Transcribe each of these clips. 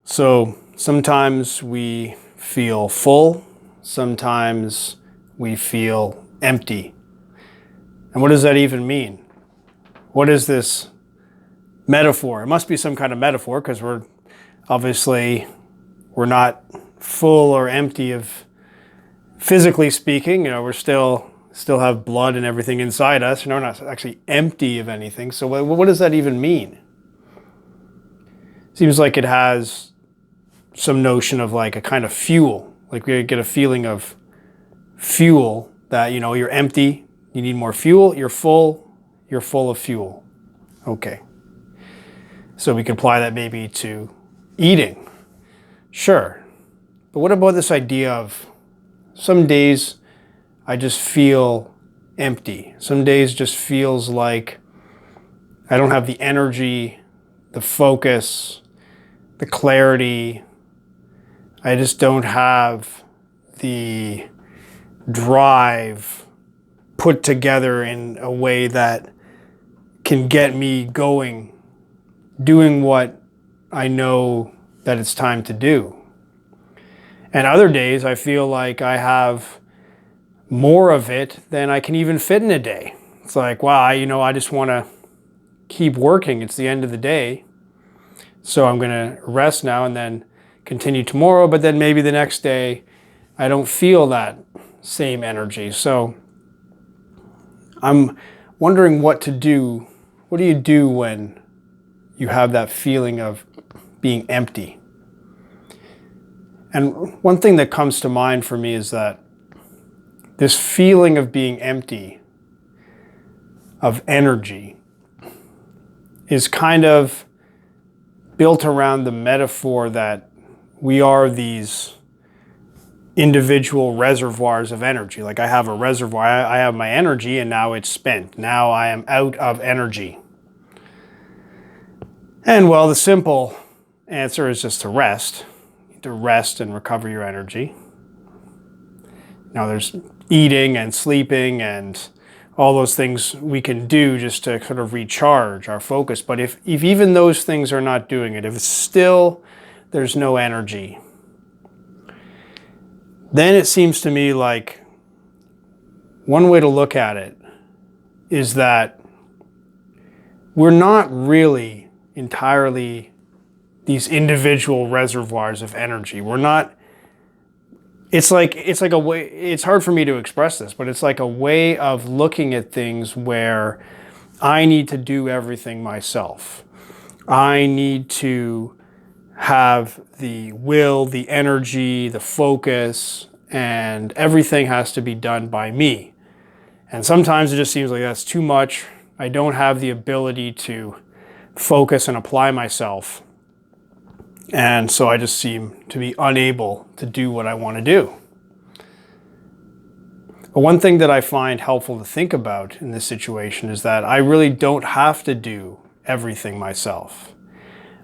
So sometimes we feel full, sometimes we feel empty. And what does that even mean? What is this metaphor? It must be some kind of metaphor because we're not full or empty of, physically speaking, we're still have blood and everything inside us. We're not actually empty of anything. So what does that even mean? Seems like it has some notion of like a kind of fuel. Like we get a feeling of fuel that, you're empty, you need more fuel, you're full of fuel. Okay. So we could apply that maybe to eating. Sure. But what about this idea of some days I just feel empty. Some days just feels like I don't have the energy, the focus, the clarity. I just don't have the drive put together in a way that can get me going, doing what I know that it's time to do. And other days I feel like I have more of it than I can even fit in a day. It's like, wow, I just want to keep working. It's the end of the day. So I'm going to rest now and then continue tomorrow. But then maybe the next day I don't feel that same energy. So I'm wondering what to do. What do you do when you have that feeling of being empty? And one thing that comes to mind for me is that this feeling of being empty, of energy, is kind of built around the metaphor that we are these individual reservoirs of energy. Like I have a reservoir, I have my energy and now it's spent. Now I am out of energy. And well, the simple answer is just to rest. To rest and recover your energy. Now there's eating and sleeping and all those things we can do just to sort of recharge our focus. But if even those things are not doing it, if it's still there's no energy, then it seems to me like one way to look at it is that we're not really entirely these individual reservoirs of energy. We're not, it's like a way, it's hard for me to express this, but it's like a way of looking at things where I need to do everything myself. I need to have the will, the energy, the focus, and everything has to be done by me. And sometimes it just seems like that's too much. I don't have the ability to focus and apply myself. And so I just seem to be unable to do what I want to do. But one thing that I find helpful to think about in this situation is that I really don't have to do everything myself.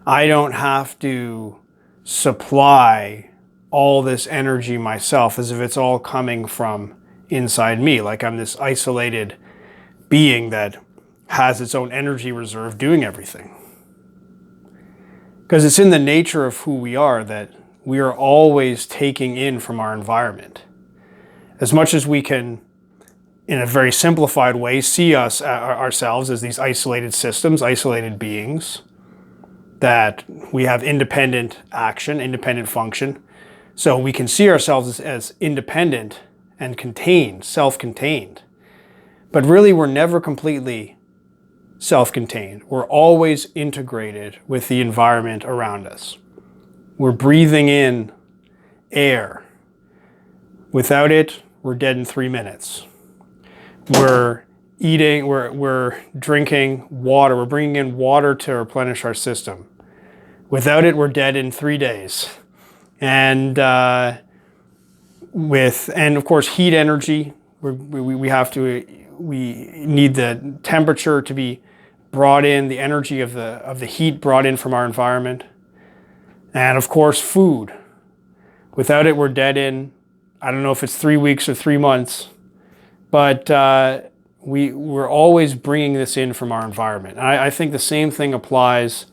I don't have to supply all this energy myself as if it's all coming from inside me, like I'm this isolated being that has its own energy reserve doing everything. Because it's in the nature of who we are that we are always taking in from our environment. As much as we can, in a very simplified way, see ourselves as these isolated systems, isolated beings, that we have independent action, independent function. So we can see ourselves as independent and contained, self-contained. But really we're never completely self-contained. We're always integrated with the environment around us. We're breathing in air. Without it, we're dead in 3 minutes. We're eating, we're drinking water. We're bringing in water to replenish our system. Without it, we're dead in 3 days. And of course, heat energy. We need the temperature to be brought in, the energy of the heat brought in from our environment. And of course, food. Without it, we're dead in, I don't know if it's 3 weeks or 3 months, but we're always bringing this in from our environment. And I think the same thing applies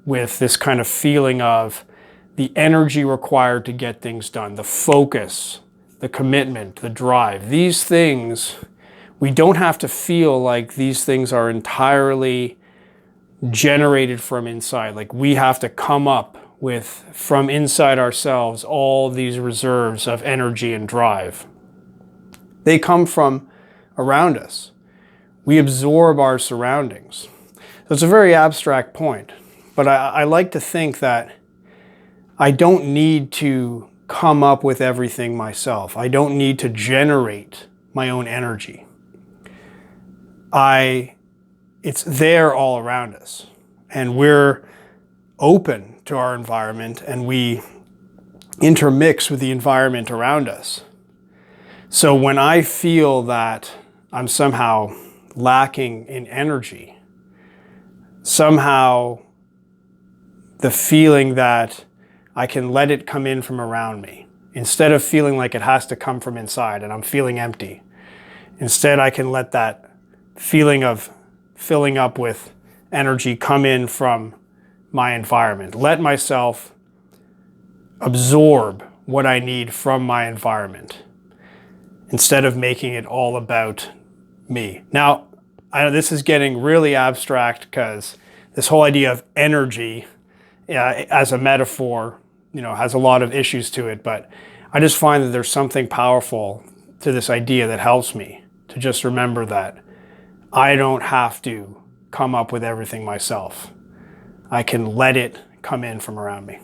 with this kind of feeling of the energy required to get things done, the focus, the commitment, the drive. These things, we don't have to feel like these things are entirely generated from inside. Like we have to come up with, from inside ourselves, all these reserves of energy and drive. They come from around us. We absorb our surroundings. So it's a very abstract point, but I like to think that I don't need to come up with everything myself. I don't need to generate my own energy. It's there all around us, and we're open to our environment, and we intermix with the environment around us. So when I feel that I'm somehow lacking in energy, somehow the feeling that I can let it come in from around me, instead of feeling like it has to come from inside and I'm feeling empty, instead I can let that feeling of filling up with energy come in from my environment. Let myself absorb what I need from my environment instead of making it all about me. Now, I know this is getting really abstract because this whole idea of energy as a metaphor, has a lot of issues to it, but I just find that there's something powerful to this idea that helps me to just remember that I don't have to come up with everything myself. I can let it come in from around me.